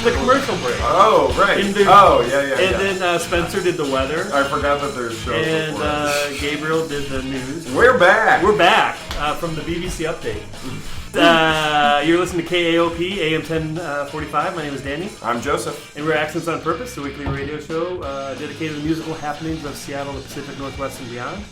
the commercial break. Oh, right. And then Spencer did the weather. I forgot that there's shows And before. Gabriel did the news. We're back. We're back from the BBC update. You're listening to KAOP, AM 1045. My name is Danny. I'm Joseph. And we're Accents on Purpose, a weekly radio show dedicated to the musical happenings of Seattle, the Pacific Northwest, and beyond.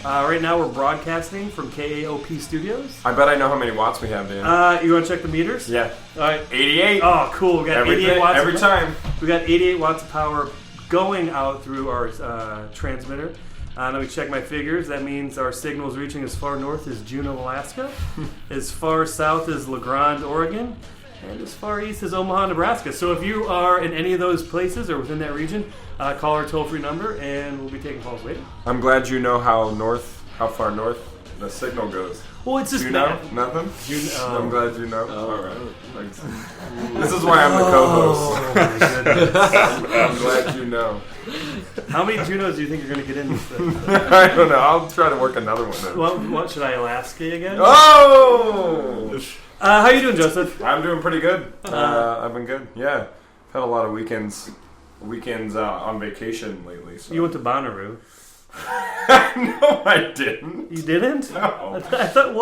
Right now we're broadcasting from KAOP Studios. I bet I know how many watts we have, Dan. You want to check the meters? Yeah. All right. 88. Oh, cool. We got 88 watts. Every time. We got 88 watts of power going out through our transmitter. Let me check my figures. That means our signal is reaching as far north as Juneau, Alaska, as far south as La Grande, Oregon, and as far east as Omaha, Nebraska. So if you are in any of those places or within that region, call our toll-free number, and we'll be taking calls later. I'm glad you know how far north the signal goes. Well, it's just Do you know? Nothing? I'm glad you know. Oh. All right. Thanks. This is why I'm the co-host. Oh, my goodness. I'm glad you know. How many Junos do you think you're going to get in this thing? I don't know. I'll try to work another one in. What should I Alaska again? Oh! How you doing, Joseph? I'm doing pretty good. I've been good. Yeah. I've had a lot of weekends on vacation lately. So. You went to Bonnaroo. No, I didn't. You didn't? No. I thought,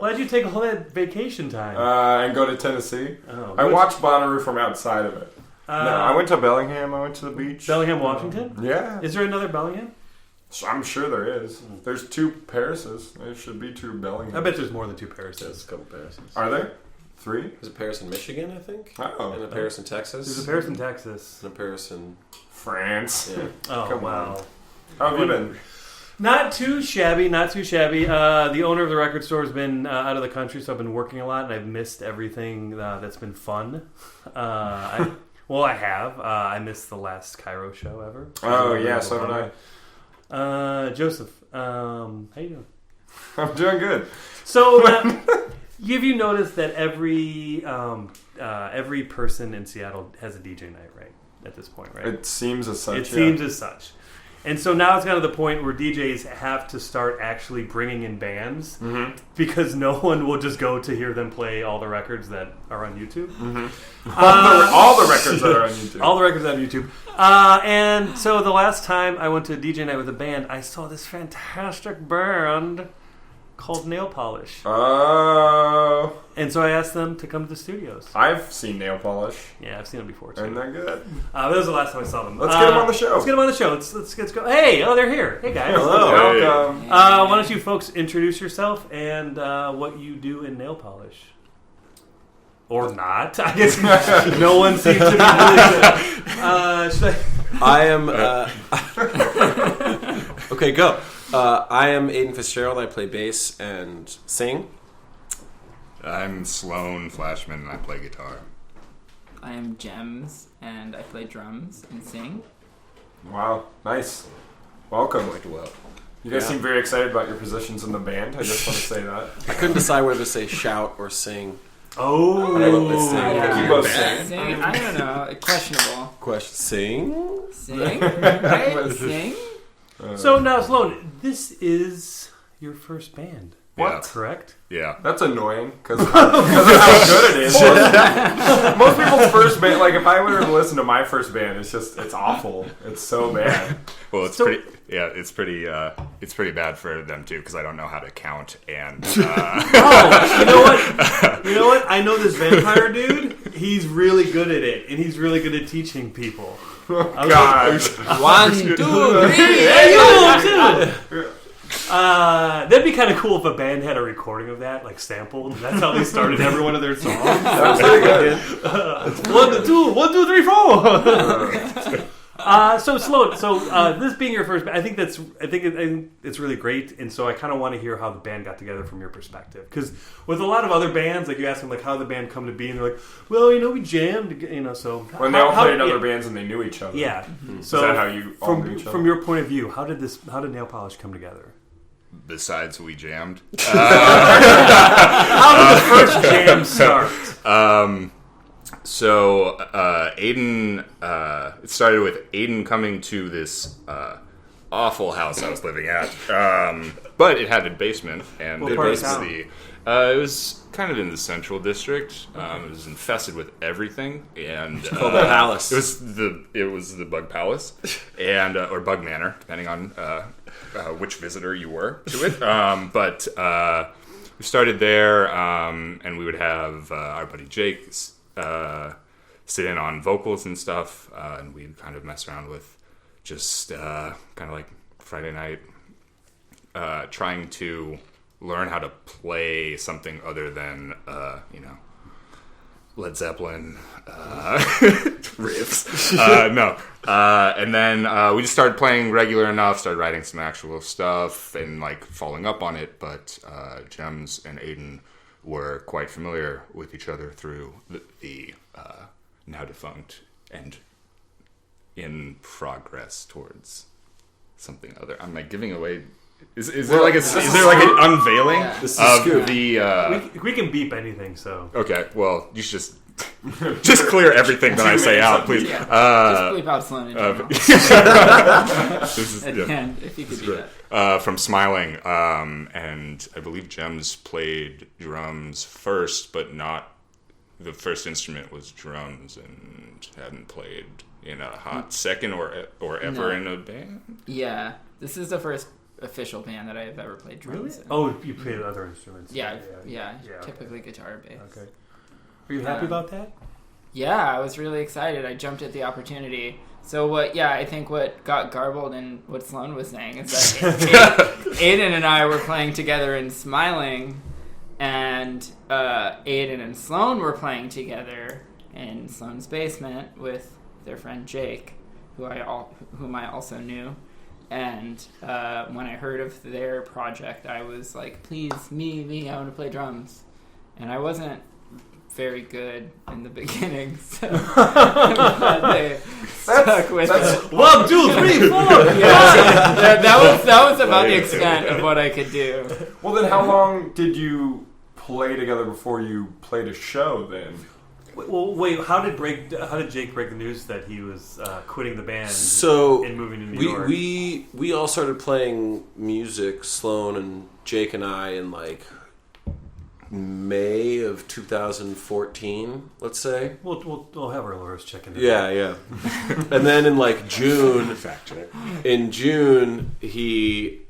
why'd you take all that vacation time? And go to Tennessee. Oh, I watched Bonnaroo from outside of it. No, I went to Uh, Bellingham. I went to the beach. Bellingham, Washington? Yeah. Is there another Bellingham? I'm sure there is. There's 2 Parises. There should be 2 Bellinghams. I bet there's more than 2 Parises. There's a couple Parises. Are there? 3? There's a Paris in Michigan, I think. Oh. And a Paris in Texas. There's a Paris in Texas. And a Paris in... France. Yeah. Oh, Come wow. on. How have you been? Not too shabby, not too shabby. The owner of the record store has been out of the country, so I've been working a lot, and I've missed everything that's been fun. I have. I missed the last Cairo show ever. Oh, yeah, so did I. Joseph, how you doing? I'm doing good. So, have you noticed that every person in Seattle has a DJ night, right? At this point, right? It seems as such. It seems as such. And so now it's kind of the point where DJs have to start actually bringing in bands because no one will just go to hear them play all the records that are on YouTube. All the records that are on YouTube. All the records on YouTube. And so the last time I went to a DJ night with a band, I saw this fantastic band called Nail Polish. Oh. And so I asked them to come to the studios. I've seen Nail Polish. Yeah, I've seen them before too. And they're good. That was the last time I saw them. Let's get them on the show. Let's get them on the show. Let's go. Hey, they're here. Hey guys. Hello. Welcome. Why don't you folks introduce yourself and what you do in nail polish? Or not. I guess no one seems to be really I am... Okay, go. I am Aiden Fitzgerald. I play bass and sing. I'm Sloan Flashman and I play guitar. I am Gems, and I play drums and sing. Wow. Nice. Welcome. Well, You guys Yeah. seem very excited about your positions in the band. I just want to say that. I couldn't decide whether to say shout or sing. Oh. Let's sing. Yeah. You both Band. sing. Sing? I don't know. Questionable. Question. Sing? Sing? Right? Sing? So now, Sloan, this is your first band. What? Correct? Yeah. That's annoying because of how good it is. Most people's first band, like if I were to listen to my first band, it's awful. It's so bad. Well, it's pretty bad for them too because I don't know how to count and. Oh, you know what? I know this vampire dude. He's really good at it, and he's really good at teaching people. God. 1, 2, 3. Hey, you too. That'd be kind of cool if a band had a recording of that, like sampled. That's how they started every one of their songs. That's pretty good. 1, 2, 1, 2, 3, 4. So Sloan. So this being your first, I think it's really great, and so I kind of want to hear how the band got together from your perspective. Because with a lot of other bands, like you ask them like how the band come to be, and they're like, well, we jammed, So When they all played in other bands and they knew each other. Yeah. Mm-hmm. So Is that how you all knew each other? from your point of view, how did Nail Polish come together? Besides, we jammed. How did the first jam start? So Aiden, it started with Aiden coming to this awful house I was living at, but it had a basement, and What it part of was town? the It was kind of in the central district. It was infested with everything, and Called the Palace. It was the Bug Palace, and or Bug Manor, depending on which visitor you were to it. But we started there, and we would have our buddy Jake sit in on vocals and stuff, and we'd kind of mess around with just kind of like Friday night, trying to learn how to play something other than, Led Zeppelin riffs. And then we just started playing regular enough, started writing some actual stuff and like following up on it. But Gems and Aiden were quite familiar with each other through the now defunct and in progress towards something other. I'm like giving away. Is there like an unveiling This is of scoop. the? We can beep anything, so. Okay, well, you should just clear everything that I say out, please. Yeah. Just bleep out Sloan in general. This is At the end, if you could do from Smiling, and I believe Gems played drums first, but not the first instrument was drums, and hadn't played in a hot second or ever No. in a band. that. Yeah, this is the first official band that I've ever played drums in. Oh, you played other instruments. Yeah, Yeah. typically guitar, bass. Okay. Are you happy about that? Yeah, I was really excited. I jumped at the opportunity. So I think what got garbled in what Sloan was saying is that Aiden and I were playing together in Smiling, and Aiden and Sloan were playing together in Sloan's basement with their friend Jake, whom I also knew. And when I heard of their project, I was like, please, me, I want to play drums. And I wasn't very good in the beginning, so I'm glad they stuck with it. 1, 2, 3, 4. Yeah, that was about the extent of what I could do. Well, then how long did you play together before you played a show then? Well, wait. How did Jake break the news that he was quitting the band So and moving to New York? we all started playing music, Sloan and Jake and I, in like May of 2014, let's say. We'll have our lawyers check into Yeah, yeah. And then in like June, Fact check. in June, he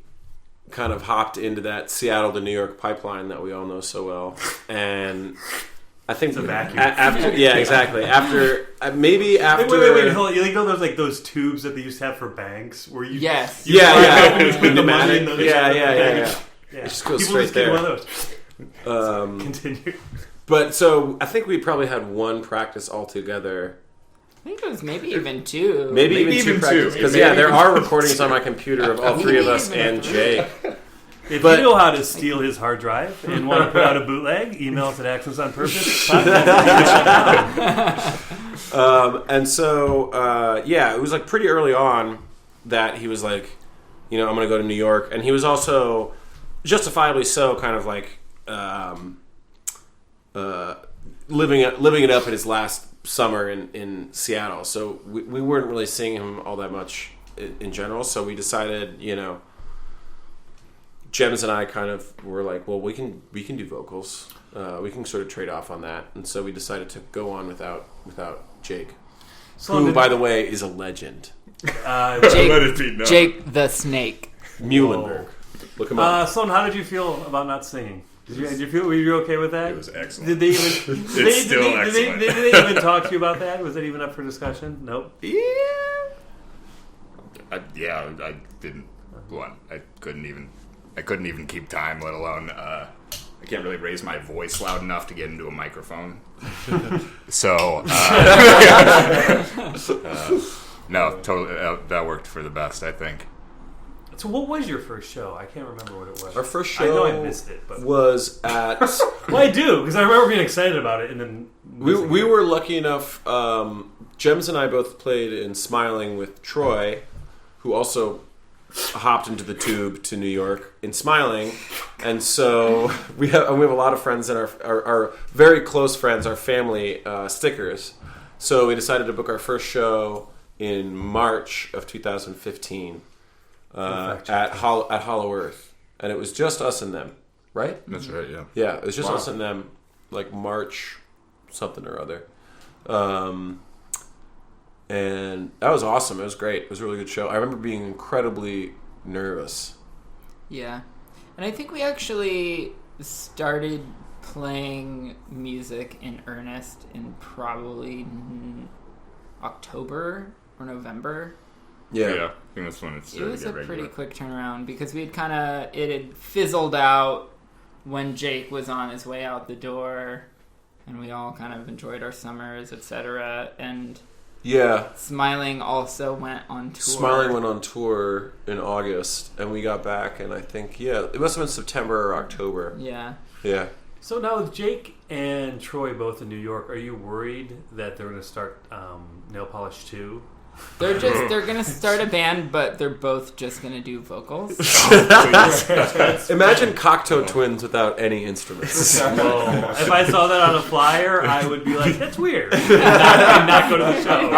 kind of hopped into that Seattle to New York pipeline that we all know so well, and I think It's a vacuum. After, yeah, exactly. After maybe after. Wait, hold on. You know those those tubes that they used to have for banks, where you Yes. you Yeah, fly yeah. up and you put the money in those. Yeah. Yeah. It just goes People straight get there. one of those. Continue. But so I think we probably had one practice all together. I think it was maybe even two. Maybe Maybe even two even practices. two. Because Maybe there even are recordings on my computer of all three of us and Jake. If But- you know how to steal his hard drive and want to put out a bootleg, email us at Accents on Purpose. And so, it was like pretty early on that he was like, I'm going to go to New York. And he was also, justifiably so, kind of like living it up in his last summer in Seattle. So we weren't really seeing him all that much in general. So we decided, Gems and I kind of were like, well, we can do vocals. We can sort of trade off on that. And so we decided to go on without Jake. Who, by the way, is a legend. Let it be known. Jake the Snake. Muhlenberg. Look him up. Sloan, how did you feel about not singing? Were you okay with that? It was excellent. Did they even? It's still excellent. Did they even talk to you about that? Was it even up for discussion? Nope. I didn't. I couldn't even keep time, let alone. I can't really raise my voice loud enough to get into a microphone. So, no, totally. That worked for the best, I think. So, what was your first show? I can't remember what it was. Our first show I know I missed it, but was at... well, I do because I remember being excited about it, and then we were lucky enough... Gems and I both played in Smiling with Troy, who also hopped into the tube to New York in Smiling. And so we have a lot of friends that are very close friends, our family stickers. So we decided to book our first show in March of 2015 at Hollow Earth. And it was just us and them, right? That's right. Yeah. Yeah, it was just Wow. us and them, like March something or other. And that was awesome. It was great. It was a really good show. I remember being incredibly nervous. Yeah. And I think we actually started playing music in earnest in probably October or November. Yeah. I think that's when it It started was to a get pretty regular. quick turnaround because it had fizzled out when Jake was on his way out the door, and we all kind of enjoyed our summers, etc. And Yeah. Smiling also went on tour. Smiling went on tour in August, and we got back, and I think, it must have been September or October. Yeah. Yeah. So now with Jake and Troy both in New York, are you worried that they're going to start Nail Polish 2? They're gonna start a band, but they're both just gonna do vocals. Imagine Cocteau Twins without any instruments. Whoa. If I saw that on a flyer, I would be like, that's weird. And not go to the show.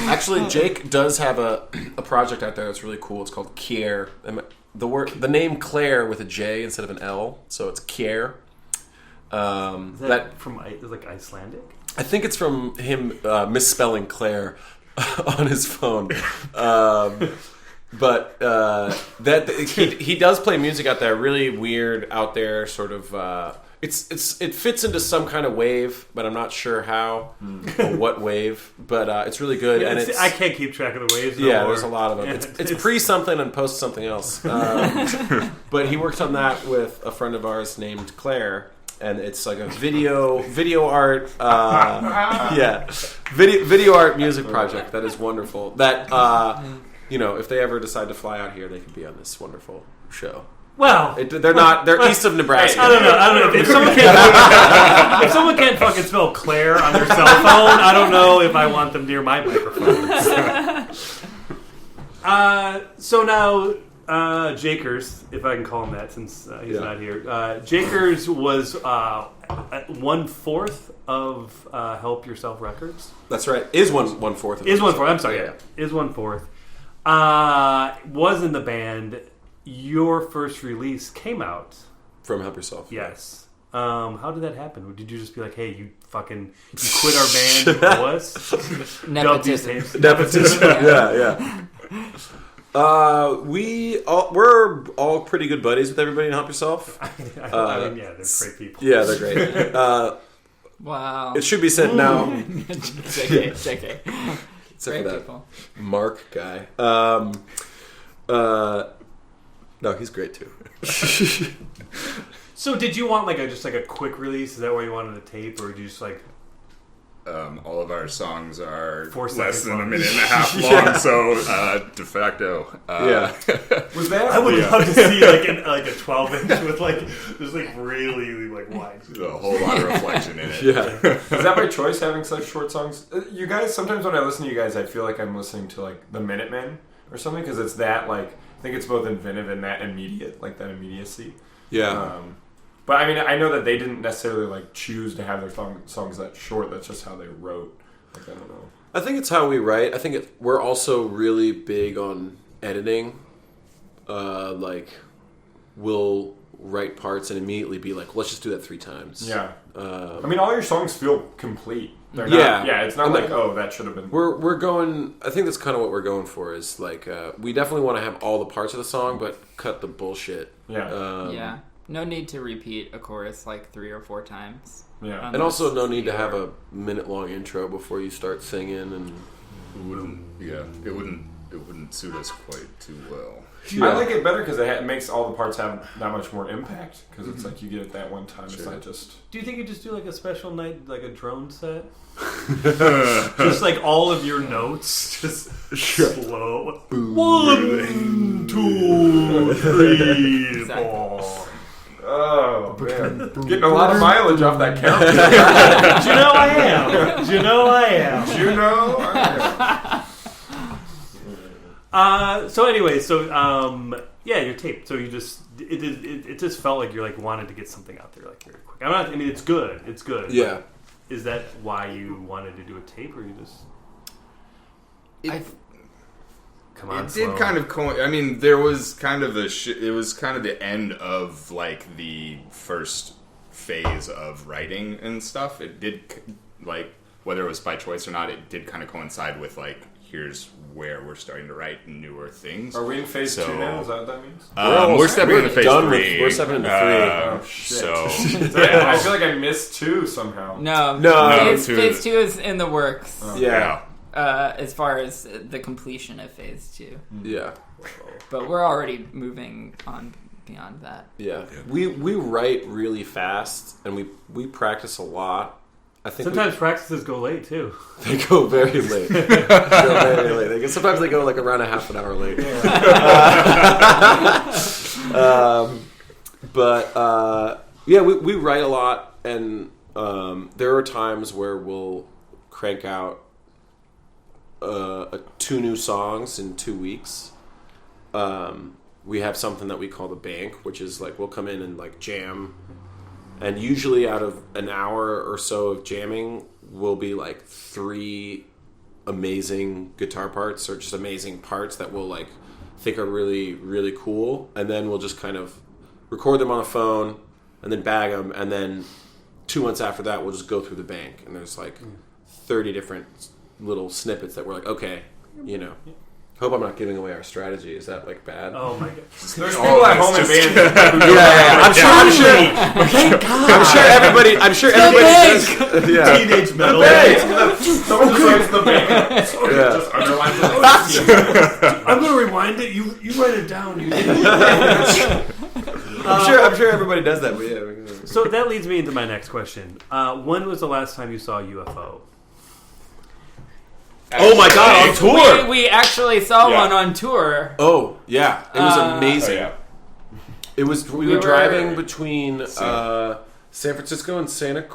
Actually, Jake does have a project out there that's really cool. It's called Kier. The name Claire with a J instead of an L, so it's Kier. Is that from like Icelandic? I think it's from him misspelling Claire on his phone. But he does play music out there, really weird out there sort of. It fits into some kind of wave, but I'm not sure how or what wave. But it's really good, and it's I can't keep track of the waves. No yeah. more. There's a lot of them. Yeah, It's pre something and post something else. But he worked on that with a friend of ours named Claire. And it's like a video art, video art music project that is wonderful. That if they ever decide to fly out here, they could be on this wonderful show. Well, They're east of Nebraska. I don't know. If someone can't fucking spell Claire on their cell phone, I don't know if I want them near my microphone. So now. Jakers, if I can call him that, since he's not here. Jakers was 1/4 of Help Yourself Records. That's right. Is 1/4 of it. Is 1/4. I'm sorry. Yeah. Is 1/4. Was in the band. Your first release came out. From Help Yourself. Yes. How did that happen? Did you just be like, "Hey, you quit our band, you owe us"? Dub these Nepotism. tapes? Nepotism. Yeah. We're all pretty good buddies with everybody in Help Yourself. I mean, yeah, they're great people. Yeah, they're great. Wow. It should be said now. JK. Except Great for that people. Mark guy. No, he's great too. So, did you want just a quick release? Is that why you wanted a tape, or did you just like? All of our songs are 4 less seconds than a long. minute and a half long, Yeah. so de facto. Was that? I would love to see like a 12-inch with just really wide. A whole lot of reflection in it. Yeah. Is that by choice having such short songs? You guys, sometimes when I listen to you guys, I feel like I'm listening to the Minutemen or something because it's that I think it's both inventive and that immediate, that immediacy. Yeah. But I mean, I know that they didn't necessarily choose to have their songs that short. That's just how they wrote. I don't know. I think it's how we write. I think we're also really big on editing. We'll write parts and immediately be like, let's just do that 3 times. Yeah. I mean, all your songs feel complete. They're Yeah. not, yeah. It's not And that should have been. We're going. I think that's kind of what we're going for. Is we definitely want to have all the parts of the song, but cut the bullshit. Yeah. Yeah. No need to repeat a chorus 3 or 4 times. Yeah. Um, And also, no need to have a minute-long intro before you start singing. And It wouldn't suit us quite too well. I like it better because it makes all the parts have that much more impact because it's you get it that one time. It's not just. Do you think you just do a special night, a drone set? Just all of your notes, just slow. 1, 2, 3, Exactly. 4. Oh man, getting a lot of mileage off that count. Do you know I am? Do you know I am? You know. So anyway, your tape. So you just it just felt like you wanted to get something out there very quick. I mean, it's good. It's good. yeah, But is that why you wanted to do a tape, or you just? Come on, It did Sloan. kind of. I mean, there was kind of it was kind of the end of like the first phase of writing and stuff. It did like whether it was by choice or not. It did kind of coincide with like here's where we're starting to write newer things. Are we in phase 2 now? Is that what that means? We're stepping into phase done 3. we're stepping into 3. Oh, shit. So I feel like I missed 2 somehow. No, No, phase 2 is in the works. Yeah. As far as the completion of phase 2, Yeah. but we're already moving on beyond that. Yeah. We write really fast and we practice a lot. I think Sometimes practices go late too. they go very late. Sometimes they go like around a half an hour late. We write a lot, and there are times where we'll crank out 2 new songs in 2 weeks. We have something that we call the bank, which is like we'll come in and like jam. And usually out of an hour or so of jamming will be like 3 amazing guitar parts or just amazing parts that we'll like think are really, really cool. And then we'll just kind of record them on the phone and then bag them. And then 2 months after that, we'll just go through the bank. And there's like 30 different little snippets that we're like, okay, hope I'm not giving away our strategy. Is that like bad? Oh my god! There's people at home in bands. I'm sure everybody does. Yeah. Teenage metal. Someone just writes the band. Just underlines the I'm gonna rewind it. You write it down. You idiot. I'm sure everybody does that. But yeah. So that leads me into my next question. When was the last time you saw a UFO? Oh my god, on tour! We actually saw one on tour. Oh yeah, it was amazing. Oh, yeah. It was. We were driving between San Francisco and Santa.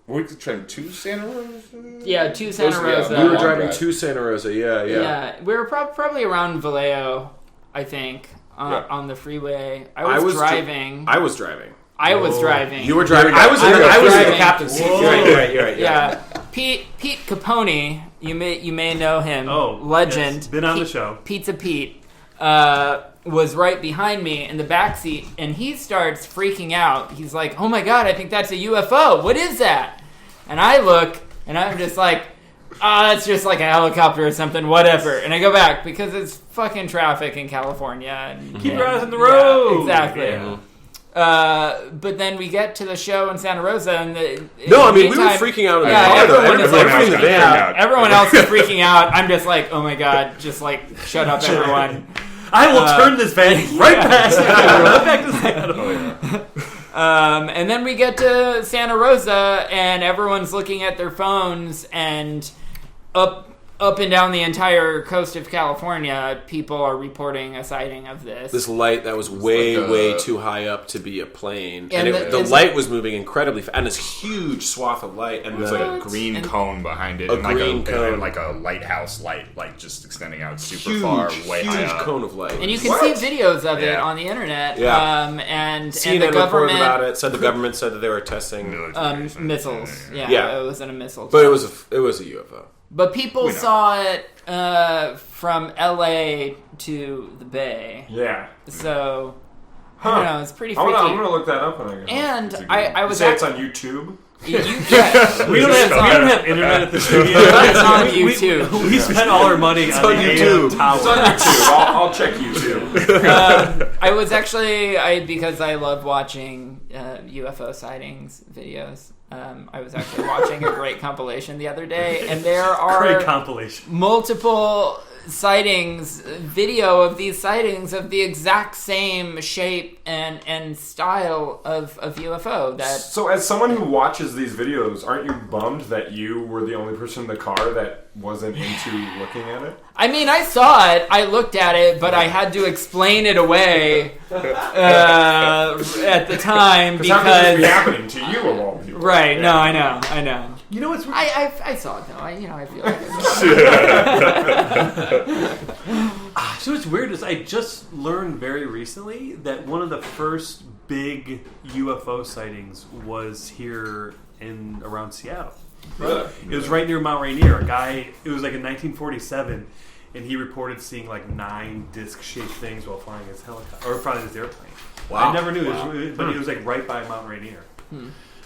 We could try to Santa Rosa. Yeah, to Santa Rosa. We were Long driving drive. to Santa Rosa. Yeah. We were probably around Vallejo, I think, on the freeway. I was driving. I was driving. I was driving. You were driving. I was in the captain's seat. You're right. Yeah. Pete Capone, you may know him. Oh, legend. yes. Been on the show. Pizza Pete was right behind me in the back seat, and he starts freaking out. He's like, "Oh my god, I think that's a UFO. What is that?" And I look, and I'm just like, that's just like a helicopter or something, whatever. And I go back because it's fucking traffic in California. And, Keep your eyes on the road. Yeah, exactly. Yeah. But then we get to the show in Santa Rosa, and we were freaking out in the car. Everyone is like Everyone in the freaking van. out. Everyone else is freaking out. I'm just like, oh my god, just like shut up, everyone. I will turn this van right past you. Right back to Santa. And then we get to Santa Rosa, and everyone's looking at their phones, and up and down the entire coast of California, people are reporting a sighting of this. This light that was way too high up to be a plane, and the it's light was moving incredibly fast, and this huge swath of light, and There's like a green cone behind it, A and like green cone. and like a lighthouse light, like just extending out super huge, far, way high huge up. cone of light. And you can see videos of it Yeah. on the internet. Yeah. And CNN the reported government about it. Said the government said that they were testing, missiles. Yeah. It was in a missile. but it was a UFO. But people We know. saw it from LA to the Bay. Yeah. So, I don't know, it's pretty I'm freaky. gonna look that up when I get home. And I You was say it's on YouTube? We don't have internet at the studio. It's on YouTube. We spent all our money on the YouTube. AM tower. It's on YouTube. I'll check YouTube. I was actually because I love watching UFO sightings videos. I was actually watching a great compilation the other day, and there Great are compilation. multiple video of these sightings of the exact same shape and style of UFO. So, as someone who watches these videos, aren't you bummed that you were the only person in the car that wasn't into looking at it? I mean, I saw it, I looked at it, but I had to explain it away at the time Because how could this be because. happening to you of all people? Right? No, I know. You know what's I saw it though. I feel like so what's weird is I just learned very recently that one of the first big UFO sightings was here in around Seattle. Really? It was right near Mount Rainier. A guy, it was like in 1947, and he reported seeing like 9 disc-shaped things while flying his helicopter or flying his airplane. Wow. I never knew, but it was like right by Mount Rainier.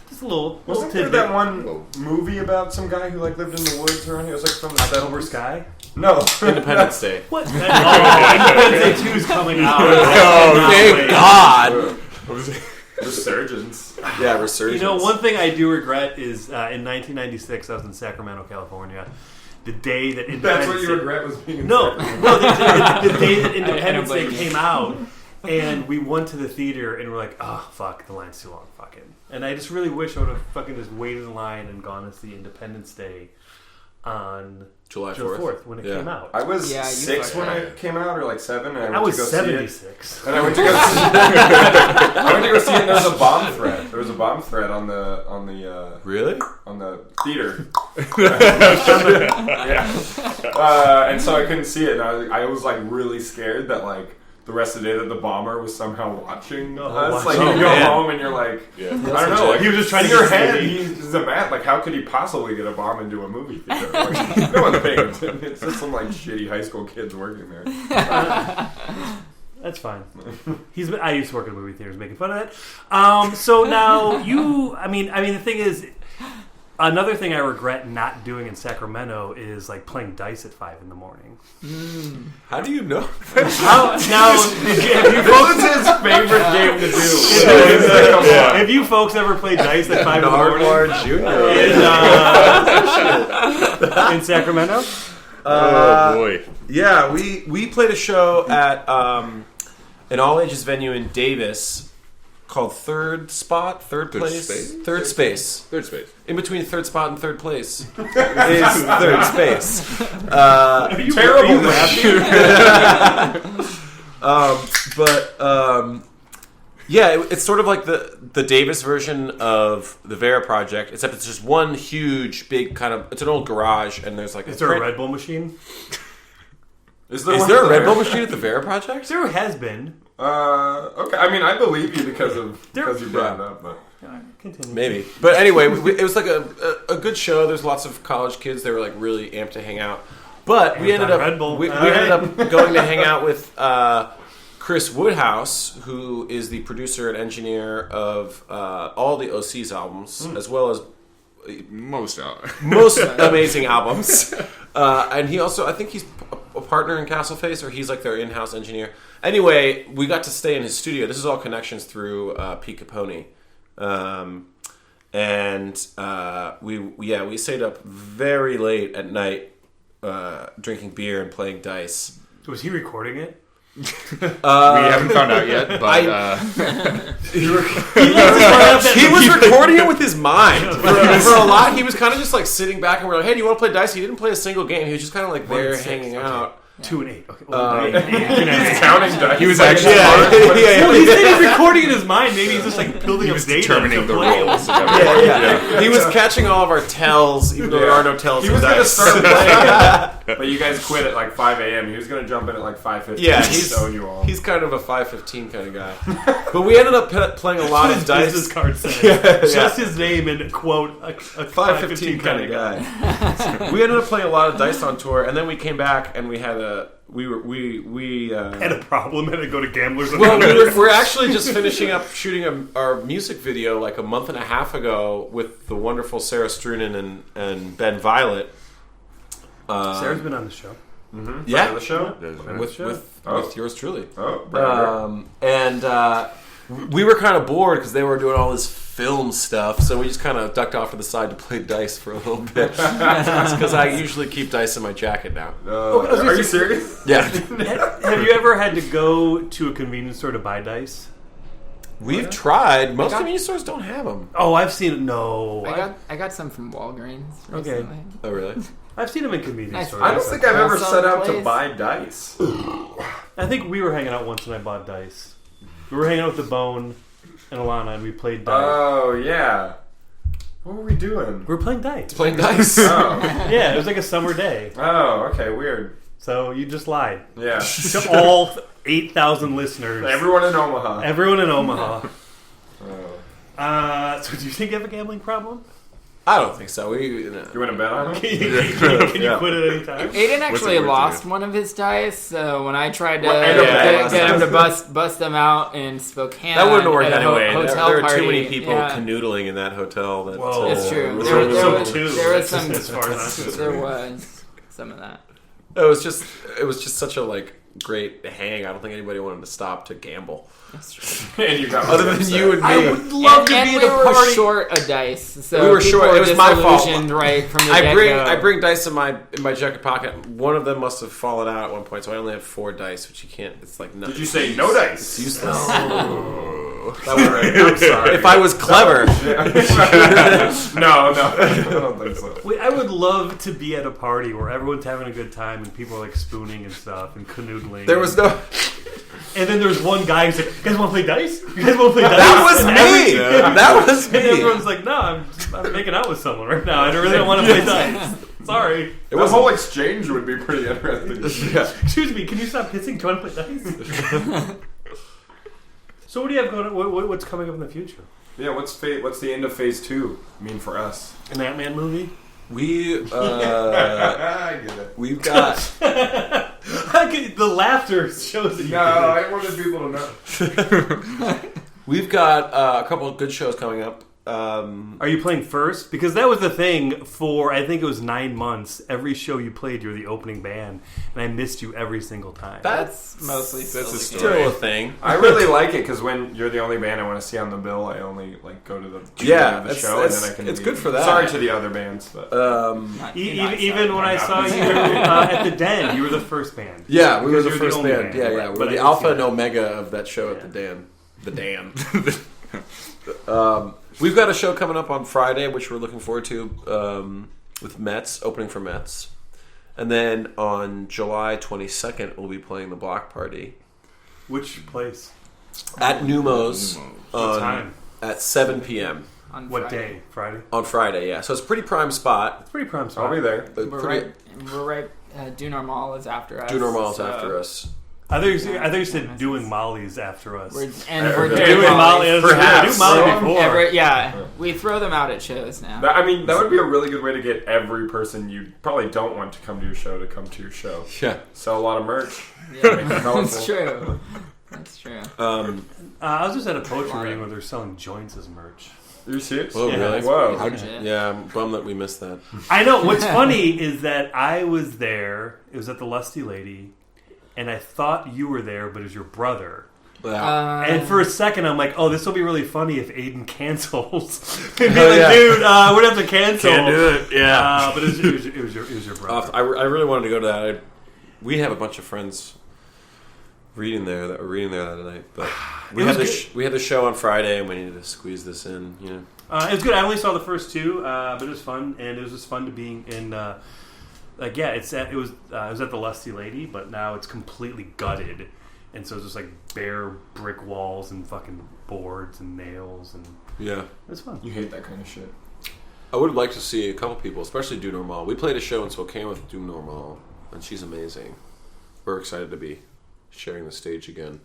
Just a little Wasn't there tidbit. that one movie about some guy who like lived in the woods around here? It was like from the October 70s? Sky? No. Independence Day. What? Independence Day 2 is coming out. Oh, thank God. Resurgence. Yeah, resurgence. You know, one thing I do regret is in 1996, I was in Sacramento, California. The day that Independence That's what you Day- regret was being in No, Sacramento. well, the day that Independence I Day don't blame you. came out, and we went to the theater, and we're like, oh, fuck, the line's too long, fucking. And I just really wish I would have fucking just waited in line and gone to see Independence Day on July June 4th. 4th when it Yeah. came out. I was Yeah, you 6 fucked when up. it came out, or like 7, and I I went was to go see it. 76. And I went to go see I went to go see it, and there was a bomb threat. There was a bomb threat on the Really? theater. And so I couldn't see it, and I was like really scared that like the rest of the day that the bomber was somehow watching us. Like Oh, you go man. home and you're like, Yeah. I don't know. Like, He was just trying in to your get head. CD. He's a man. Like, how could he possibly get a bomb into a movie theater? Like, no one's paying attention. It's just some like shitty high school kids working there. That's fine. I used to work in movie theaters, making fun of that. So now I mean, the thing is, another thing I regret not doing in Sacramento is like playing dice at 5 in the morning. How do you know? Now, have you This is his favorite game to do. Come on. Have you folks ever played dice at 5 in the morning Nardwuar Jr. in Sacramento? Oh boy. Yeah, we played a show at an all ages venue in Davis called Third Space. Third Space. In between Third Spot and Third Place is Third Space. Terrible It's sort of like the Davis version of the Vera Project, except it's just one huge, big kind of. It's an old garage, and there's like. Is there a Red Bull machine? Is Is there a Red Bull machine at the Vera Project? There has been. Okay. I mean, I believe you because you brought it up, but. Continue. Maybe, but anyway, it was like a good show. There's lots of college kids. They were like really amped to hang out. But we ended up Red Bull. we All ended right. up going to hang out with Chris Woodhouse, who is the producer and engineer of all the OC's albums, as well as Most most amazing albums. And he also, I think he's a partner in Castleface, or he's like their in-house engineer. Anyway, we got to stay in his studio. This is all connections through Pete Capone. We stayed up very late at night drinking beer and playing dice. Was he recording it? we haven't found out yet, but He was recording it with his mind. For a lot, he was kind of just like sitting back and we're like, hey, do you want to play dice? He didn't play a single game. He was just kind of like there 1 and 6, hanging okay. out. 2 and 8. Okay. He's counting dice. he was actually Well, he said he's recording in his mind. Maybe he's just like building he up was data determining to the play. roles. Yeah. He was catching all of our tells, even though there are no tells. He in was going to dice. start playing, but you guys quit at like 5 a.m. He was going to jump in at like 5:15. Yeah, to show you all. he's kind of a 5:15 kind of guy. But we ended up playing a lot His of dice. business card says Yeah. just his name and quote a 5:15 kind of guy. We ended up playing a lot of dice on tour, and then we came back and we had Had a problem, had to go to Gamblers well, Anonymous. we're actually just finishing up shooting our music video like a month and a half ago with the wonderful Sarah Strunen and Ben Violet. Sarah's been on the show. Yeah, the show. with yours truly. Oh, brother. We were kind of bored because they were doing all this film stuff, so we just kind of ducked off to the side to play dice for a little bit. Because I usually keep dice in my jacket now. Are you serious? Yeah, Have you ever had to go to a convenience store to buy dice? we've tried. Most got- convenience stores don't have them. Oh, I've seen it. No, I got some from Walgreens Okay. recently. Oh, really? I've seen them in convenience Nice. stores. I don't think I've ever Also set out to plays- buy dice. I think we were hanging out once and I bought dice. We were hanging out with the Bone and Alana, and we played dice. Oh yeah. What were we doing? we were playing dice. Playing dice. Oh. Yeah, it was like a summer day. Oh. Okay. Weird. So you just lied Yeah. to all 8,000 listeners. Everyone in Omaha. Everyone in Omaha. Oh. So do you think you have a gambling problem? I don't think so. You want to bet on him? Can you quit at any time? Aiden actually worth lost to one of his dice, so when I tried to What, end up get bad? him to bust them out in Spokane, That wouldn't work at a anyway. hotel There are party. too many people Yeah. canoodling in that hotel. That, Whoa. It's true. So- There so was some. as far as I'm There concerned. was some of that. It was just such a like great hang. I don't think anybody wanted to stop to gamble. That's true. And you got Other than you and me. I would love to and be we at a were party. short a dice, so We were people short. were It was my fault. disillusioned right from the I get-go. bring dice in my jacket pocket. One of them must have fallen out at one point, so I only had 4 dice, which you can't. It's like no. Did you say no dice? It's useless. That was right. I'm sorry. If I was clever, no, I don't think so. Wait, I would love to be at a party where everyone's having a good time and people are like spooning and stuff and canoodling. there was no. And then there's one guy who's like, "You guys want to play dice? You guys want to play dice?" That was And me. That was And me. everyone's like, "No, I'm making out with someone right now. I really don't want to play dice. Sorry. The whole exchange would be pretty interesting. Yeah. Excuse me. Can you stop kissing? Do you want to play dice?" So what do you have going on? What's coming up in the future? Yeah, what's the end of phase 2 mean for us? An Ant-Man movie? We I get it. we've got The laughter shows that you No, get it. I wanted people to know. we've got a couple of good shows coming up. Are you playing first? Because that was the thing for, I think it was 9 months. Every show you played, you were the opening band. And I missed you every single time. That's mostly That's a still story. Still a thing. I really like it because when you're the only band I want to see on the bill, I only like go to the Yeah, the that's- show and then I can. it's leave. good for that. Sorry to the other bands, but Not- E- you're not even when I saw you at the Den, you were the first band. Yeah, we were Because the you're first only band. Yeah, yeah. We were But the I- alpha and omega of that show at Yeah. the Dan. The Dan. We've got a show coming up on Friday, which we're looking forward to, with Mets, opening for Mets. And then on July 22nd, we'll be playing the Block Party Which place? at Numos What time? at 7 p.m. on What Friday. day? Friday? on Friday, yeah. So it's a pretty prime spot. It's pretty prime I'll spot. be there. But We're pretty, right. Due Normal is after us. Due Normal's so after us. I thought you said doing Molly's after us. We're Okay. doing Molly. Molly's. Perhaps. Do Molly before. Yeah, we throw them out at shows now. I mean, that would be a really good way to get every person you probably don't want to come to your show to come to your show. Yeah. Sell a lot of merch. Yeah, Make it colorful. that's true. That's true. I was just at a poetry reading where they're selling joints as merch. Are you serious? Oh, Yeah. really? Whoa. Pretty legit. Yeah, I'm bummed that we missed that. I know. What's funny is that I was there. It was at the Lusty Lady, and I thought you were there, but it was your brother. Yeah. And for a second, I'm like, "Oh, this will be really funny if Aiden cancels." And be Oh, like, yeah. "Dude, we're gonna have to cancel." Can't do it. Yeah. But it was your brother. I really wanted to go to that. We have a bunch of friends reading there that night, but we was had we had the show on Friday, and we needed to squeeze this in. You know. It was good. I only saw the first 2, but it was fun, and it was just fun to being in. It was at the Lusty Lady, but now it's completely gutted, and so it's just like bare brick walls and fucking boards and nails, and Yeah. it was fun. You hate that kind of shit. I would like to see a couple people, especially Due Normal. We played a show in Spokane with Due Normal, and she's amazing. We're excited to be sharing the stage again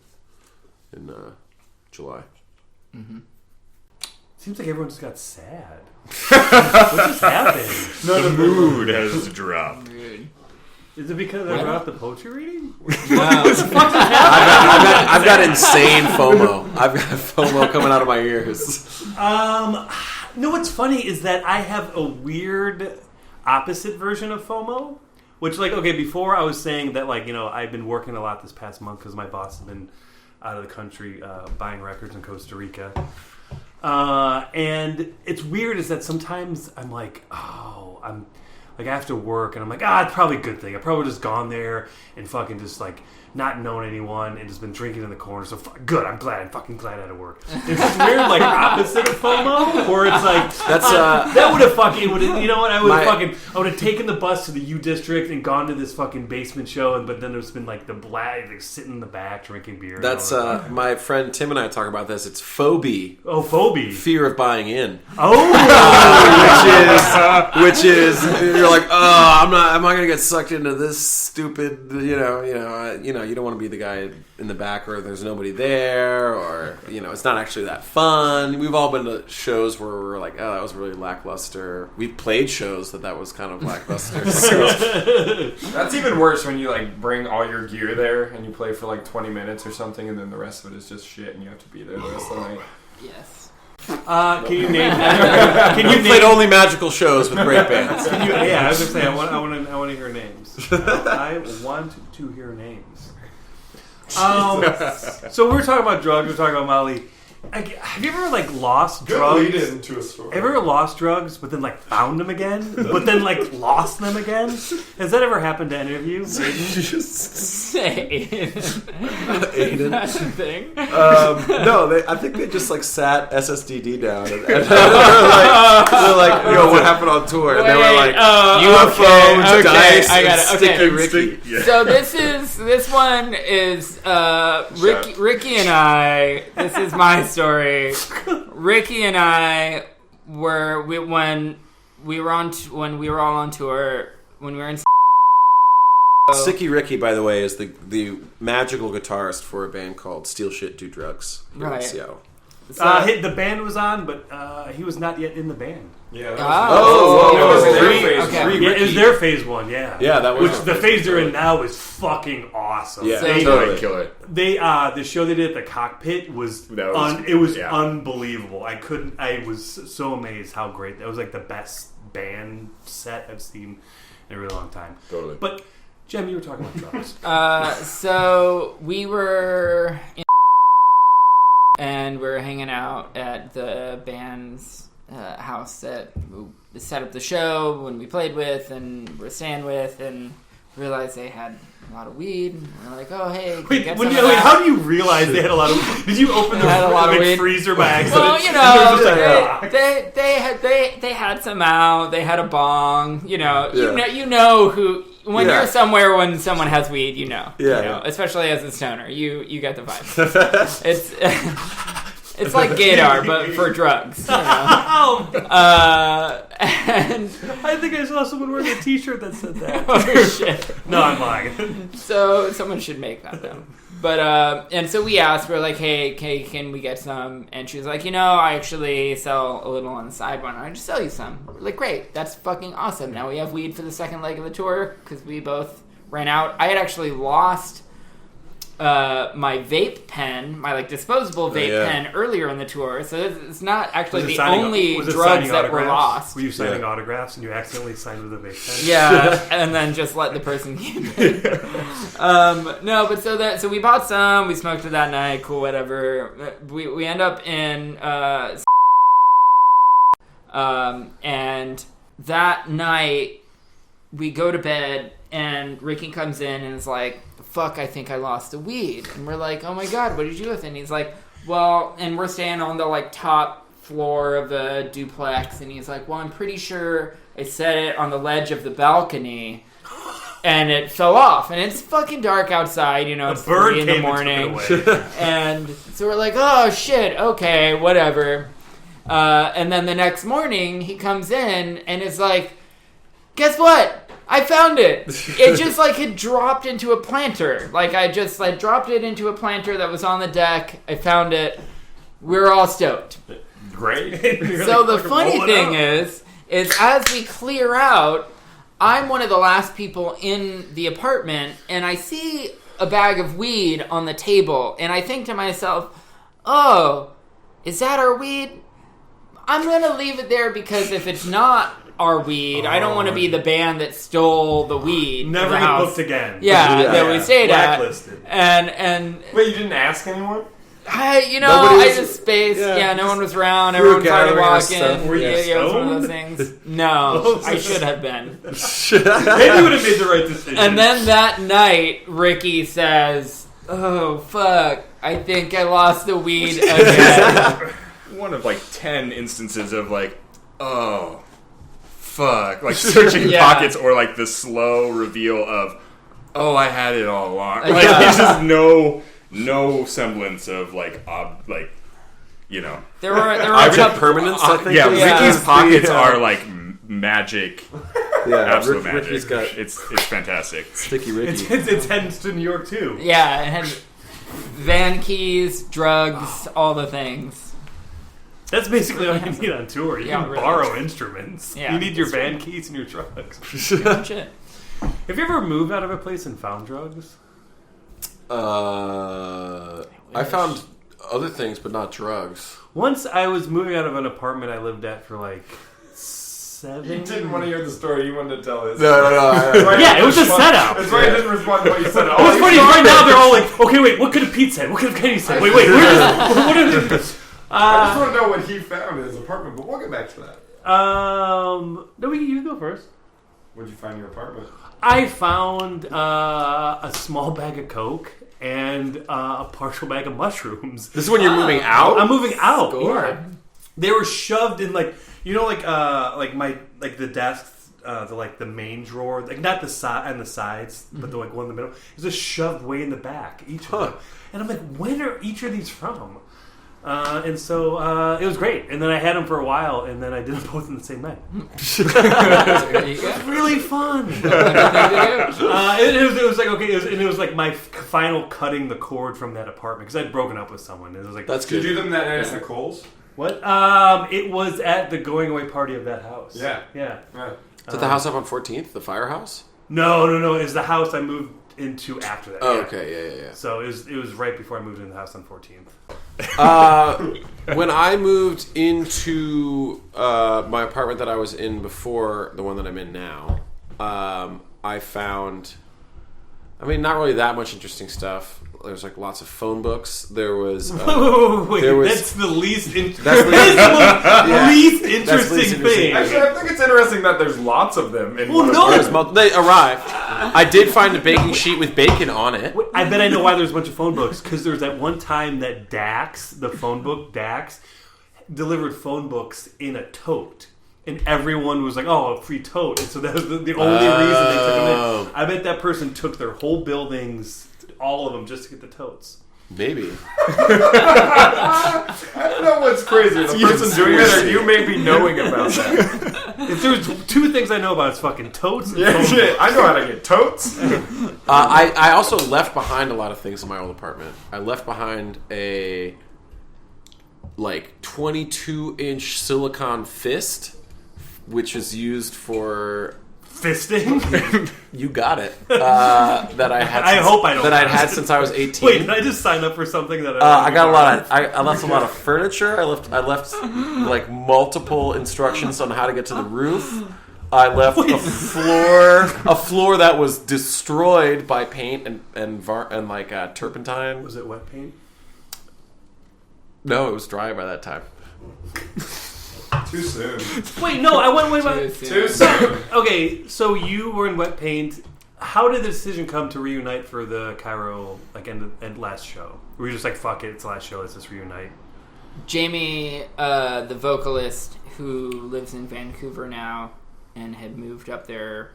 in July. Seems like everyone just got sad. What just happened? The mood has dropped. Rude. Is it because I brought up the poetry reading? I've got insane FOMO. I've got FOMO coming out of my ears. No, what's funny is that I have a weird opposite version of FOMO. Which, like, okay, before I was saying that, like, you know, I've been working a lot this past month because my boss has been out of the country buying records in Costa Rica. And it's weird is that sometimes I'm like, oh, I'm like, I have to work, and I'm like, it's probably a good thing. I probably just gone there and fucking just like not known anyone and just been drinking in the corner. So good, I'm fucking glad I had to work. It's this weird like opposite of FOMO, where it's like that would have fucking you know what I would have taken the bus to the U District and gone to this fucking basement show, but then there's been like the black like sitting in the back drinking beer. That's my friend Tim and I talk about this. It's phobie. phobia. Fear of buying in. Oh, Which is you're you're like, oh, I'm not gonna get sucked into this stupid, you don't want to be the guy in the back where there's nobody there, or it's not actually that fun. We've all been to shows where we're like, oh, that was really lackluster. We've played shows that was kind of lackluster. So. That's even worse when you like bring all your gear there and you play for like 20 minutes or something, and then the rest of it is just shit, and you have to be there the rest of the night. Yes. Can you name? Can you played only magical shows with great bands. Yeah, I was just saying. I want to hear names. I want to hear names. So we're talking about drugs. We're talking about Molly. Have you ever lost drugs? Lead into a story. Have you ever lost drugs, but then found them again, but then lost them again? Has that ever happened to any of you? Aiden. That's a thing. No, I think they just sat SSDD down and they're like, yo, what happened on tour? And they were like, UFO, dice, I got it. Sticky Ricky. Yeah. So this one is Ricky and I. This is my story. Ricky and I when we were all on tour, when we were in. Sticky Ricky, by the way, is the magical guitarist for a band called Steal Shit Do Drugs here in Seattle. The band was on, but he was not yet in the band. Yeah. It was their phase one. Yeah. Yeah, that was. Which the phase they're in now is fucking awesome. Yeah, Totally killer. The show they did at the Cockpit was unbelievable. I was so amazed how great that was. The best band set I've seen in a really long time. Totally. But Jem, you were talking about drugs. So we were and we're hanging out at the band's house that set up the show when we played with and were staying with, and realized they had a lot of weed. And we're like, oh, hey, wait, how do you realize they had a lot of? Did you open the freezer by accident? Well, they had some out. They had a bong. You know who. When you're somewhere when someone has weed, especially as a stoner, you get the vibe. It's like Gaydar, but for drugs. And I think I saw someone wearing a T-shirt that said that. Oh shit! No, I'm lying. So someone should make that though. But and so we asked, we're like, hey, can we get some? And she was like, I actually sell a little on the side. Why don't I just sell you some? We're like, great, that's fucking awesome. Now we have weed for the second leg of the tour because we both ran out. I had actually lost my vape pen, my disposable vape pen earlier in the tour. So it's not actually the only drugs that were lost. Were you signing autographs and you accidentally signed with a vape pen? Yeah, and then just let the person keep it. No, but so we bought some. We smoked it that night. Cool, whatever. We end up in and that night we go to bed and Ricky comes in and is like, fuck, I think I lost the weed. And we're like, oh my god, what did you do with it? And he's like, well, and we're staying on the top floor of the duplex, and he's like, well, I'm pretty sure I set it on the ledge of the balcony and it fell off, and it's fucking dark outside, it's 3 in the morning. And so we're like, oh shit, okay, whatever. And then the next morning he comes in and is like, guess what? I found it. It just had dropped into a planter. I just dropped it into a planter that was on the deck. I found it. We're all stoked. Great. So the funny thing is as we clear out, I'm one of the last people in the apartment, and I see a bag of weed on the table, and I think to myself, oh, is that our weed? I'm going to leave it there because if it's not our weed, I don't want to be the band that stole the weed. Never get booked again. That we stayed Blacklisted. at. And wait, you didn't ask anyone? I just spaced. Yeah, no one was around. Everyone started walking. Were you it was one of those things. No, I should have been. Maybe you would have made the right decision. And then that night, Ricky says, "Oh fuck, I think I lost the weed again." One of 10 instances of oh fuck, searching pockets, or the slow reveal of, oh, I had it all along. There's just no semblance of There were object permanence. I think. Ricky's pockets are magic, Yeah, absolute Ricky's magic. got It's fantastic. Sticky Ricky. It's heading to New York too. Yeah, it had van keys, drugs, all the things. That's basically all you need on tour. You Yeah, can really. borrow instruments. Yeah, You need your that's van keys and your drugs. Pretty much it. Have you ever moved out of a place and found drugs? I found other things, but not drugs. Once I was moving out of an apartment I lived at for like 7. You didn't want to hear the story. You wanted to tell his. No. Yeah, it was a setup. That's why I didn't respond to what you said. It was funny. Right now they're all like, okay, wait, what could have Pete said? What could have Kenny said? Wait, what is this? I just want to know what he found in his apartment, but we'll get back to that. No, you go first. What'd you find in your apartment? I found a small bag of Coke and a partial bag of mushrooms. This is when you're moving out? I'm moving out. Score. Yeah. They were shoved in like the desk, the main drawer, like not the side and the sides, but the like one in the middle. It's just shoved way in the back, each of them. And I'm like, when are each of these from? And so it was great. And then I had them for a while, and then I did them both in the same night. There you go. It's really fun. Good thing to do. It was like okay, it was like my final cutting the cord from that apartment because I'd broken up with someone. It was like That's Did you good. do them that night at Nicole's? what? It was at the going away party of that house. Yeah. Yeah. Yeah. Is that the house up on 14th? The firehouse? No. It's the house I moved into after that. Oh, yeah. okay. Yeah. So it was right before I moved into the house on 14th. When I moved into my apartment that I was in before the one that I'm in now, I found, not really that much interesting stuff. There's like lots of phone books. There was Wait, there was- that's the least That's that's the- the Yeah. least That's interesting least interesting. thing. Actually, I think it's interesting that there's lots of them in Well, one no. apartment. they arrived. I did find a baking sheet with bacon on it. Wait, I bet I know why there's a bunch of phone books because there's that one time that Dax, the phone book Dax, delivered phone books in a tote. And everyone was like, "Oh, a free tote!" And so that was the only reason they took them in. I bet that person took their whole buildings, all of them, just to get the totes. Maybe. I don't know what's crazy. The person doing it or you may be knowing about that. If there's two things I know about, it's fucking totes and Yeah, phone shit. books. I know how to get totes. I also left behind a lot of things in my old apartment. I left behind a 22-inch silicone fist, which is used for Fisting? you got it. That I had. I hope I don't That I'd have had it. since I was 18. Wait, did I just sign up for something that I got a lot of. I left a lot of furniture. I left like multiple instructions on how to get to the roof. I left a floor that was destroyed by paint and turpentine. Was it wet paint? No, it was dry by that time. Too soon. Wait, no, I went. Too soon. Okay, so you were in wet paint. How did the decision come to reunite for the Cairo end last show? Were you just like, fuck it, it's the last show, let's just reunite? Jamie, the vocalist who lives in Vancouver now and had moved up there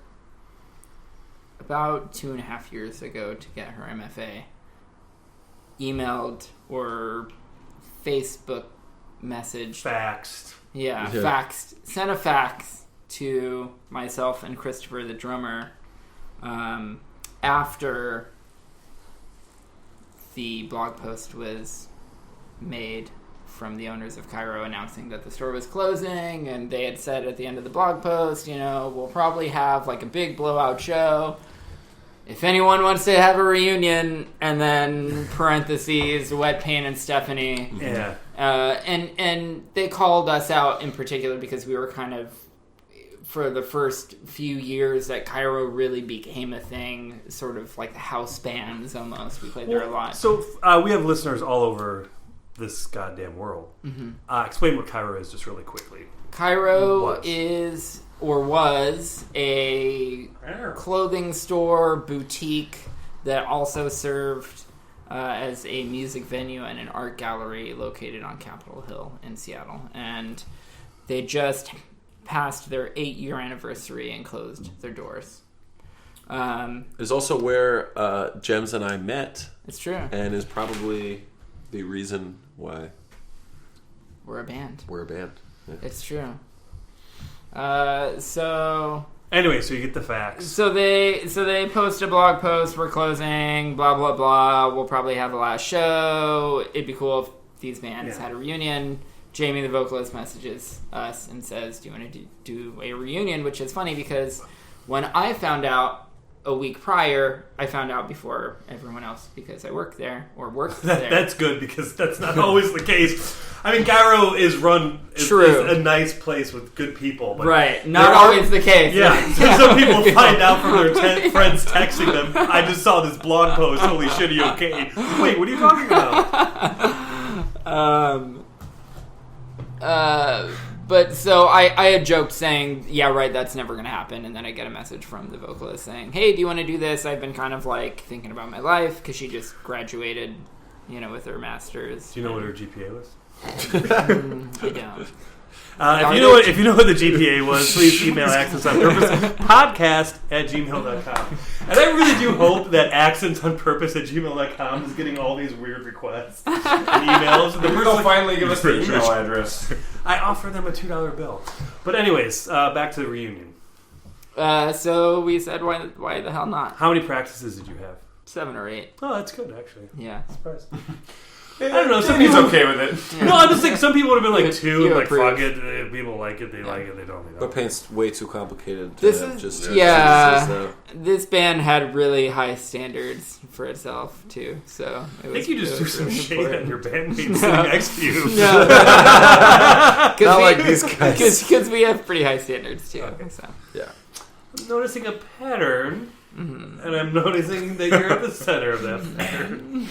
about 2.5 years ago to get her MFA, emailed or Facebook messaged. Faxed. Yeah, Yeah. faxed. Sent a fax to myself and Christopher, the drummer, after the blog post was made from the owners of Cairo announcing that the store was closing, and they had said at the end of the blog post, we'll probably have like a big blowout show. If anyone wants to have a reunion, and then parentheses, Wet Paint and Stephanie. Yeah. And they called us out in particular because we were kind of, for the first few years that Cairo really became a thing, sort of like the house bands almost. We played there a lot. So we have listeners all over this goddamn world. Mm-hmm. Explain what Cairo is just really quickly. Cairo is, or was, a clothing store, boutique that also served as a music venue and an art gallery located on Capitol Hill in Seattle. And they just passed their 8-year anniversary and closed their doors. It's also where Gems and I met, It's true. and is probably the reason why We're a band. we're a band. Yeah. It's true. So Anyway, so you get the facts. So they post a blog post. We're closing. Blah blah blah. We'll probably have a last show. It'd be cool if these bands had a reunion. Jamie, the vocalist, messages us and says, "Do you want to do a reunion?" Which is funny because when I found out a week prior, I found out before everyone else because I worked there or worked there. That's good because that's not always the case. I mean, Gyro is a nice place with good people. But right, not always the case. Yeah, some people find out from their friends texting them, I just saw this blog post, holy shit, are you okay? Wait, what are you talking about? But so I had joked saying, yeah, right, that's never going to happen. And then I get a message from the vocalist saying, hey, do you want to do this? I've been kind of like thinking about my life because she just graduated, with her master's. Do you know what her GPA was? I don't. If you know what the GPA was, please email Accents on Purpose podcast@gmail.com. And I really do hope that Accents on Purpose @gmail.com is getting all these weird requests and emails. Maybe they'll finally give us the email address. I offer them a $2 bill. But anyways, back to the reunion. So we said, why the hell not? How many practices did you have? 7 or 8. Oh, that's good, actually. Yeah. Surprised. I don't know. Some He's people okay with it. Yeah. No, I'm just saying some people would have been like 2, You like approve. fuck it. People like it, they like it, they don't. But paint's way too complicated. This to is just This band had really high standards for itself too. So I think you just threw some shade important. on your bandmates sitting next to you. No, Not like these guys. because we have pretty high standards too. Okay. So. Yeah. I'm noticing a pattern, Mm-hmm. and I'm noticing that you're at the center of that pattern.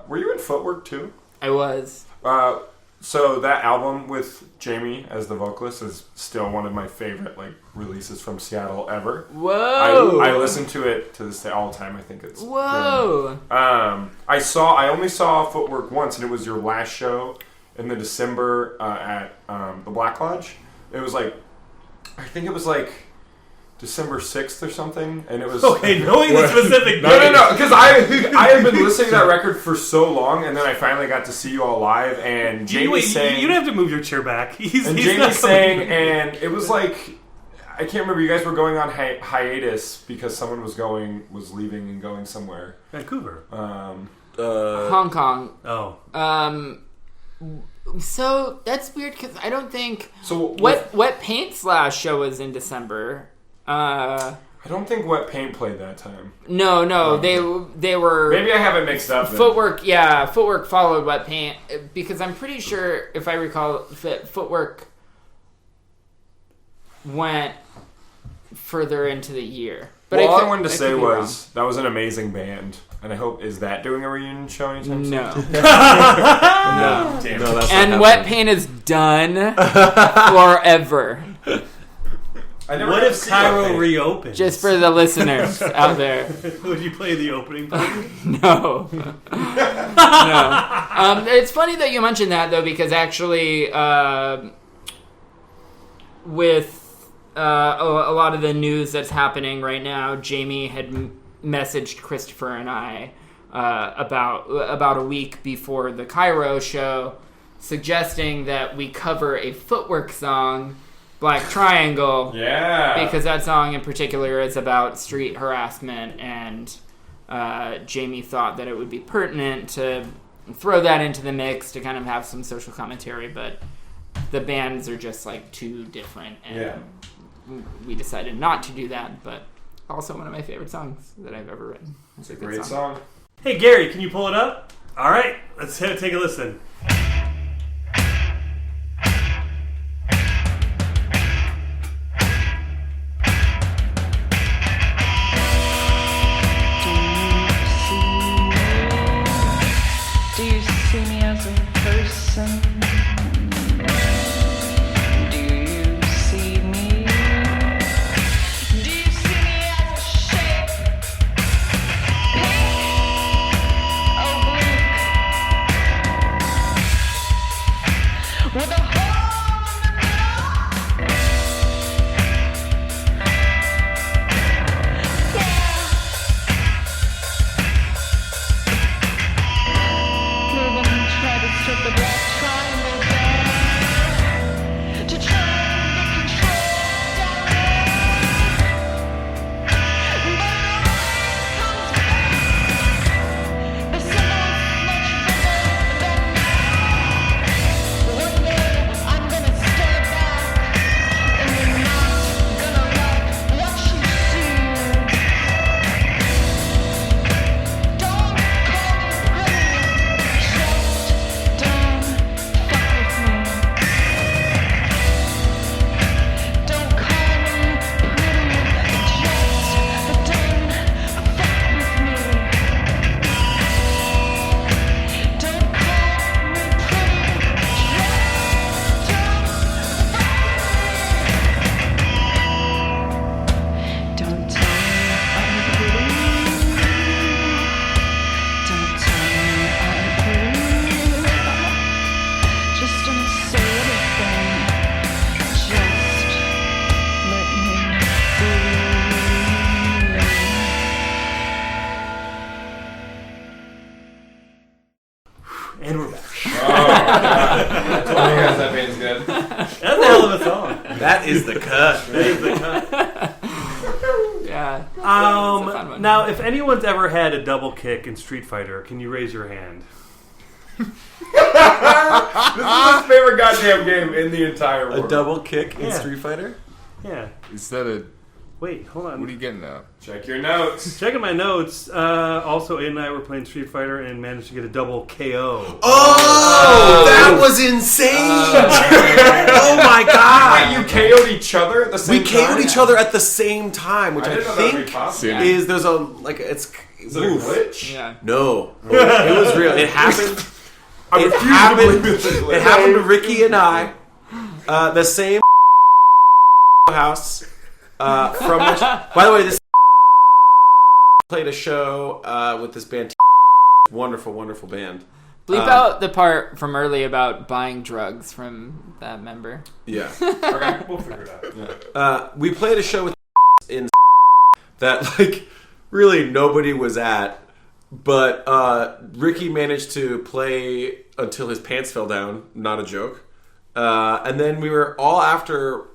Were you in Footwork too? I was. So that album with Jamie as the vocalist is still one of my favorite releases from Seattle ever. Whoa! I listen to it to this day all the time. I think it's Whoa! brilliant. I only saw Footwork once, and it was your last show in the December at the Black Lodge. It was I think it was December 6th or something, and it was Okay, knowing the specific No, because I have been listening to that record for so long, and then I finally got to see you all live, and Jamie sang. You don't have to move your chair back. He's Jamie not sang, coming. and it was I can't remember. You guys were going on hiatus because someone was leaving and going somewhere. Vancouver. Hong Kong. Oh. So that's weird because I don't think So Wet Paint's last show was in December. I don't think Wet Paint played that time. No, they were. Maybe I have it mixed up. Then. Footwork followed Wet Paint because I'm pretty sure, if I recall, Footwork went further into the year. But all I wanted to I say could be was that was an amazing band, and I hope is that doing a reunion show anytime soon? No. No, damn. No, that's And not Wet happening. Paint is done forever. I never What got to if see Cairo Wet Paint. Oh, reopens? Just for the listeners out there. Would you play the opening for me? No. It's funny that you mentioned that, though, because actually, with a lot of the news that's happening right now, Jamie had messaged Christopher and I about a week before the Cairo show, suggesting that we cover a Footwork song, Black Triangle. Yeah. Because that song in particular is about street harassment, and Jamie thought that it would be pertinent to throw that into the mix to kind of have some social commentary, but the bands are just too different, and we decided not to do that, but also one of my favorite songs that I've ever written. It's a great song. Hey, Gary, can you pull it up? All right, let's take a listen. Do you see me as a person? Do you see me? Do you see me as a shape? Pink, oblique, That is the cut. That is the cut. Yeah. It's a fun one. Now, if anyone's ever had a double kick in Street Fighter, can you raise your hand? This is my favorite goddamn game in the entire world. A double kick in Yeah. Street Fighter? Yeah. Is that a? Wait, hold on. What are you getting at? Check your notes. Checking my notes. Also, Aiden and I were playing Street Fighter and managed to get a double KO. Oh, that was insane! Oh my god! You KO'd each other at the We same time? KO'd each other at the same time, which I I, didn't know that would be think possible. Yeah. is there's a like it's Is it a glitch? Yeah. no, it was real. It happened. I It refuse to happened. believe this is a glitch. It happened to Ricky and I. The same house from which. By the way, this played a show with this band. Wonderful, wonderful band. Bleep out the part from early about buying drugs from that member. Yeah. Okay, we'll figure it out. We played a show with in that like really nobody was at, but Ricky managed to play until his pants fell down. Not a joke. And then we were all after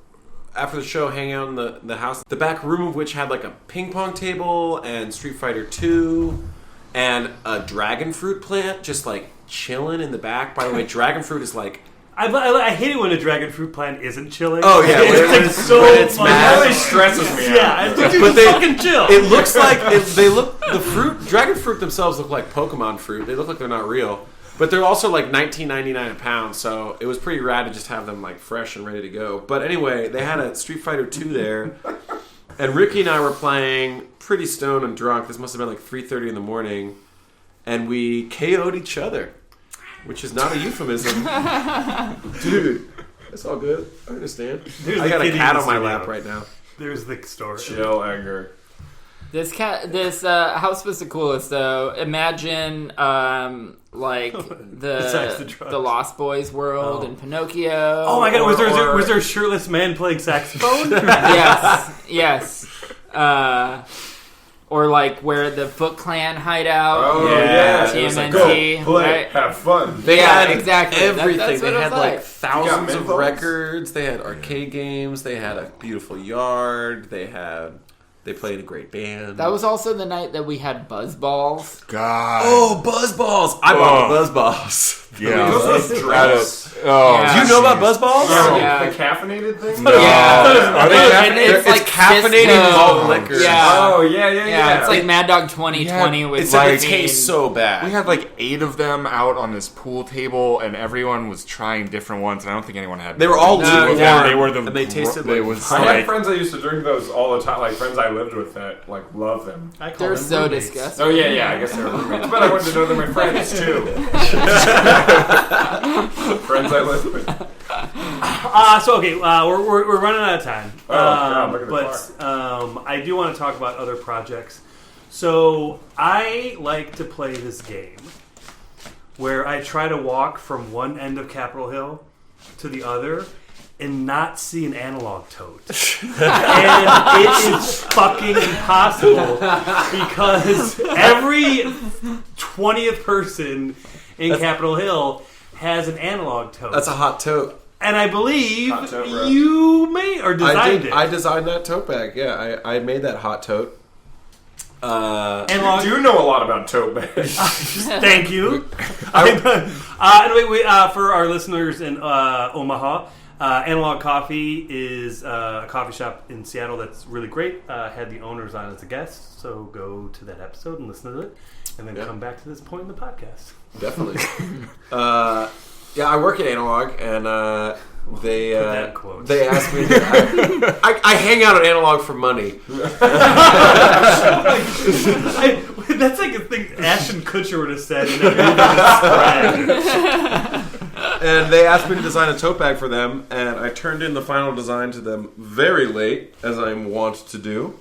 the show hanging out in the house, the back room of which had like a ping pong table and Street Fighter 2 and a dragon fruit plant just like chilling in the back. By the way, dragon fruit is like I hate it when a dragon fruit plant isn't chilling. Oh, yeah, when it's like it's- so when it's funny. mad. That really stresses me out. Yeah, it's like, dude, But they- fucking chill. it looks like dragon fruit themselves look like Pokemon fruit. They look like they're not real, but they're also like $19.99 a pound. So it was pretty rad to just have them like fresh and ready to go. But anyway, they had a Street Fighter 2 there, and Ricky and I were playing pretty stoned and drunk. This must have been like 3:30 in the morning, and we KO'd each other, which is not a euphemism, dude. It's all good. I understand. There's I the got a kitty cat in on the my studio. lap right now. There's the story. Chill, Edgar. This house was the coolest though. Imagine like Besides the drugs. the Lost Boys world Oh. and Pinocchio. Oh my god, was or- there a shirtless man playing saxophone? yes. Or like where the Foot Clan hide out. Oh, Yeah. yeah. It was like, TMNT, go, play, right? have fun. They Yeah, had exactly. everything. That's what they it had was like like. thousands of menthols? records. They had arcade games. They had a beautiful yard. They played a great band. That was also the night that we had buzz balls. God. Buzz balls! I bought the buzz balls. Yeah. Those are drugs. Oh, Yeah. Do you know about buzz balls? Oh, Yeah. the caffeinated thing? No. Yeah. Are they And it's like caffeinated Cisco. malt liquor. Yeah. Oh, yeah. Yeah, it's like Mad Dog 2020 with It's like it caffeine. tastes so bad. We had like 8 of them out on this pool table, and everyone was trying different ones. And I don't think anyone had. They were all No, lukewarm. yeah. They were the. And they tasted They like was I had like. friends that used to drink those all the time, like friends I lived with that like love them. I call They're them so roommates. disgusting. Oh yeah, I guess they were roommates, but I wanted to know they're my friends too. Friends I lived with. We're running out of time. Oh, God, look at the but I do want to talk about other projects. So I like to play this game where I try to walk from one end of Capitol Hill to the other and not see an analog tote. And it is fucking impossible because every 20th person in Capitol Hill has an analog tote. That's a hot tote. And I believe Hot tote, bro. you made or designed it. I designed that tote bag. Yeah, I made that hot tote. Analog. You do know a lot about tote bags. Thank you. Anyway, for our listeners in Omaha, Analog Coffee is a coffee shop in Seattle that's really great. Had the owners on as a guest, so go to that episode and listen to it, and then come back to this point in the podcast. Definitely. Yeah, I work at Analog, and they that quote. they asked me. I hang out at Analog for money. That's like a thing Ashton Kutcher would have said in that movie, Spread. And they asked me to design a tote bag for them, and I turned in the final design to them very late, as I'm wont to do.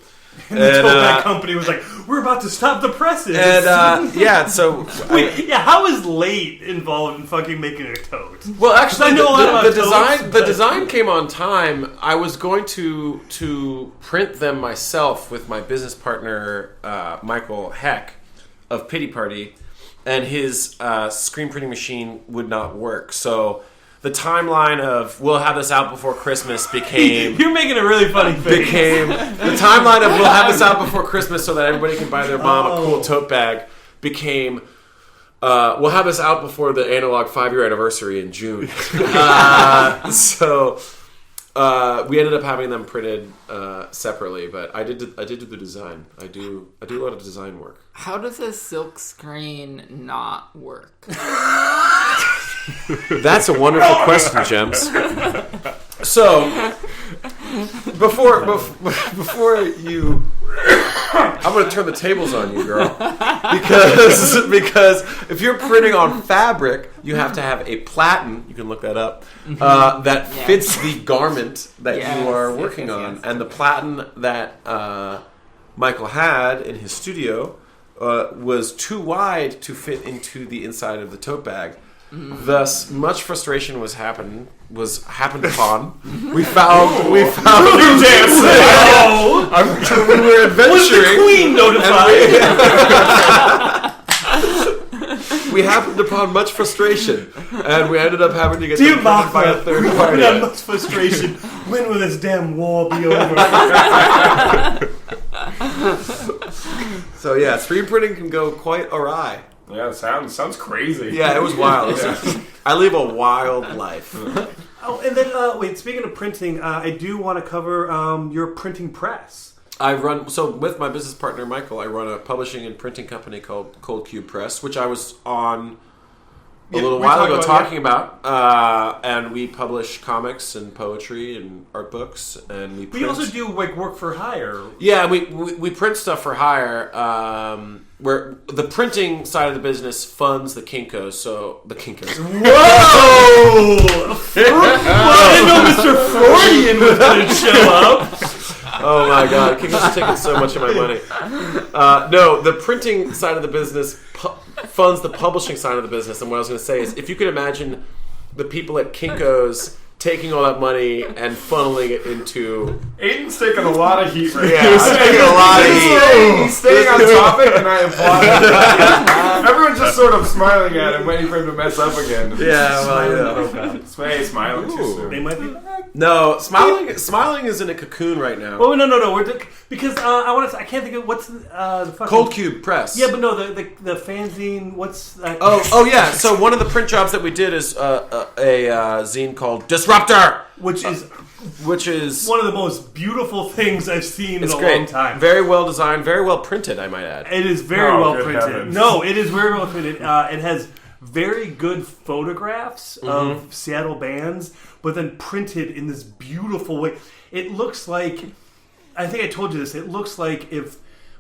And the tote bag company was like, "We're about to stop the presses." And yeah, so yeah, how is late involved in fucking making a tote? well, actually, I know a lot about the totes, design the but- design came on time. I was going to print them myself with my business partner Michael Heck of Pity Party, and his screen printing machine would not work. So the timeline of we'll have this out before Christmas became You're making a really funny face. the timeline of we'll have this out before Christmas so that everybody can buy their mom a cool tote bag became we'll have this out before the Analog 5-year anniversary in June. So we ended up having them printed separately, but I did do the design. I do a lot of design work. How does a silk screen not work? That's a wonderful question, Gems. So before you, I'm going to turn the tables on you, girl, because if you're printing on fabric, you have to have a platen. You can look that up. That fits the garment that you are working on, and the platen that Michael had in his studio was too wide to fit into the inside of the tote bag. Thus, much frustration happened upon. We found we were adventuring. Queen notified. We happened upon much frustration, and we ended up having to get Dear them printed by a third party. We had much frustration. When will this damn war be over? So yeah, screen printing can go quite awry. Yeah, sounds crazy. Yeah, it was wild. I live a wild life. Oh, and then wait. Speaking of printing, I do want to cover your printing press. I run with my business partner Michael. I run a publishing and printing company called Cold Cube Press, which I was on a little while ago talking about. And we publish comics and poetry and art books, and we print. We also do like work for hire. Yeah, we print stuff for hire. Where the printing side of the business funds the Kinkos, so the Kinkos. Whoa! I didn't know Mr. Freudian was going to show up. Oh my God, Kinkos is taking so much of my money. No, the printing side of the business funds the publishing side of the business. And what I was going to say is, if you could imagine the people at Kinkos taking all that money and funneling it into... Aiden's taking a lot of heat right now. Yeah, I'm taking a lot of heat. He's staying on topic, and I applaud him. Everyone's just sort of smiling at him, waiting for him to mess up again. Yeah, well, yeah. Hey, smiling too soon. They might be back. No, smiling is in a cocoon right now. Oh no! Because I want to. I can't think of what's the fucking Cold Cube Press. Yeah, but no, the fanzine. What's that? Oh yeah. So one of the print jobs that we did is a zine called Disruptor, which is one of the most beautiful things I've seen in a great. long time. Very well designed, very well printed, I might add. It is very well printed. Heavens. No, it is very well printed. It has very good photographs of Seattle bands, but then printed in this beautiful way. It looks like, I think I told you this, it looks like if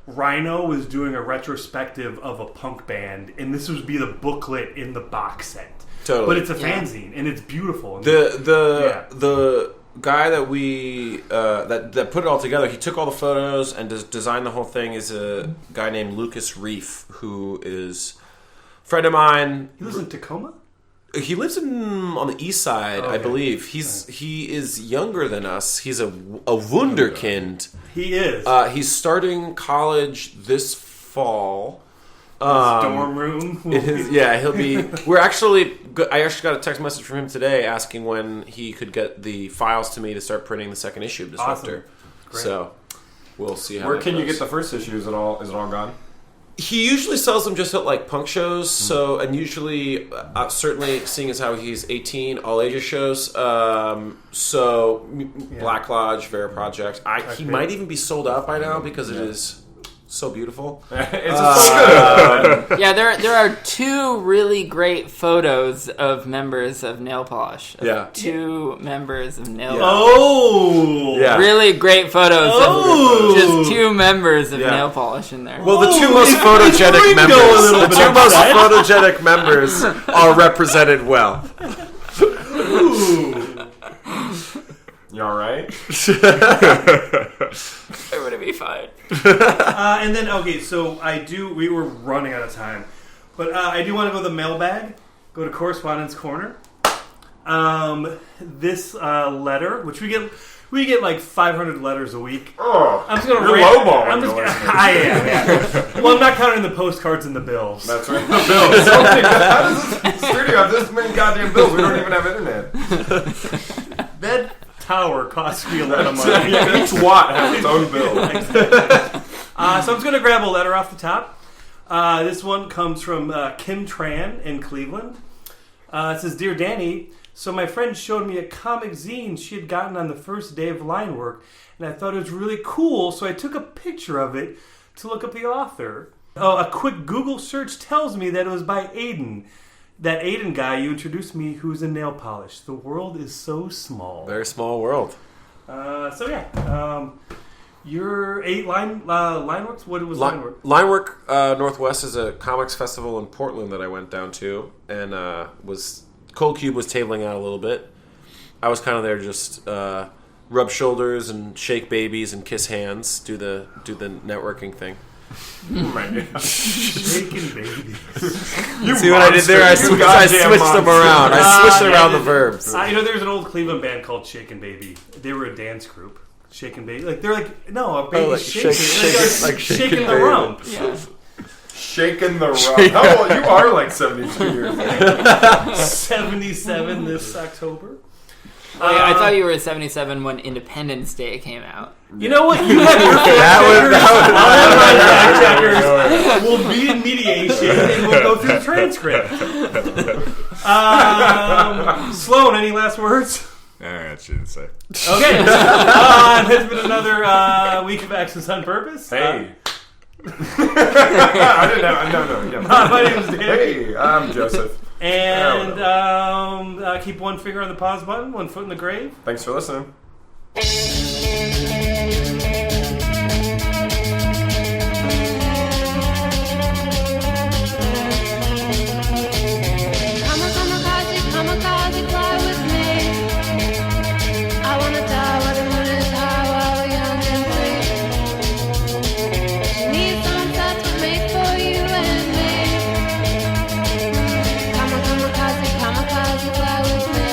Rhino was doing a retrospective of a punk band, and this would be the booklet in the box set. Totally. But it's a fanzine, and it's beautiful. The guy that we that put it all together, he took all the photos and designed the whole thing, is a guy named Lucas Reef, who is a friend of mine. He lives in Tacoma? He lives on the east side, I Okay. believe. He is younger than us. He's a wunderkind. He is. He's starting college this fall. Dorm room. He'll be. I actually got a text message from him today asking when he could get the files to me to start printing the second issue of Disruptor. Awesome. Great. So we'll see how. Where that can you goes. get the first issue? Is it all gone? He usually sells them just at like punk shows. So, and usually, certainly, seeing as how he's 18, all ages shows. Black Lodge, Vera Project. He might even be sold out by now because it is so beautiful. Yeah, there are two really great photos of members of Nail Polish. Two members of Nail Polish. Oh! Yeah. Really great photos Oh! of just two members of Nail Polish in there. Well, the two Oh, most it's photogenic Ringo a members. little The bit two most upset. photogenic members are represented well. Ooh. You all right? It would be fine. And then, okay, so we were running out of time, but I do want to go to the mailbag, go to Correspondence Corner. This letter, which we get like 500 letters a week. Oh, I'm just going to you're lowballing the listeners. I am, yeah. Well, I'm not counting find the postcards and the bills. That's right. The bills. How does this studio have this many goddamn bills? We don't even have internet. That tower costs me a lot of money. Yeah, each watt has its own bill. So I'm just going to grab a letter off the top. This one comes from Kim Tran in Cleveland. It says, Dear Danny, so my friend showed me a comic zine she had gotten on the first day of line work, and I thought it was really cool, so I took a picture of it to look up the author. Oh, a quick Google search tells me that it was by Aiden. That Aiden guy you introduced me who's in nail polish. The world is so small. Very small world. Your 8 Lineworks? What was Linework? Linework Northwest is a comics festival in Portland that I went down to, and Cold Cube was tabling out a little bit. I was kind of there just rub shoulders and shake babies and kiss hands, do the networking thing. Oh my God. Shaking baby. See what I did there? I switched them around. I switched around the verbs. There's an old Cleveland band called Shakin' Baby. They were a dance group. Shakin' Baby. A baby shaking. Shaking the rump. Yeah. Shaking the rump. How old? You are like 72 years old. 77 this October. I thought you were 77 when Independence Day came out. You know what? You have your fact checkers. We'll be in mediation and we'll go through the transcript. Sloan, any last words? I shouldn't say. Okay. It's been another week of Access on Purpose. Hey. I didn't know. No. Yeah. My name is Dan. Hey, I'm Joseph. And keep one finger on the pause button, one foot in the grave. Thanks for listening. Kamikaze, fly with me. I wanna die while the moon is high, while we're young and free. She needs some that's made for you and me. Kamikaze, fly with me.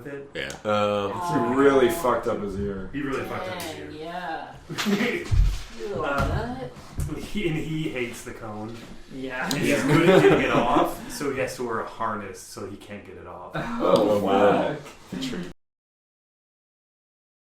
with it. Yeah. He really fucked up his ear. He really fucked up his ear. Yeah. He hates the cone. Yeah. And he's good at getting it off, so he has to wear a harness so he can't get it off. Oh, wow.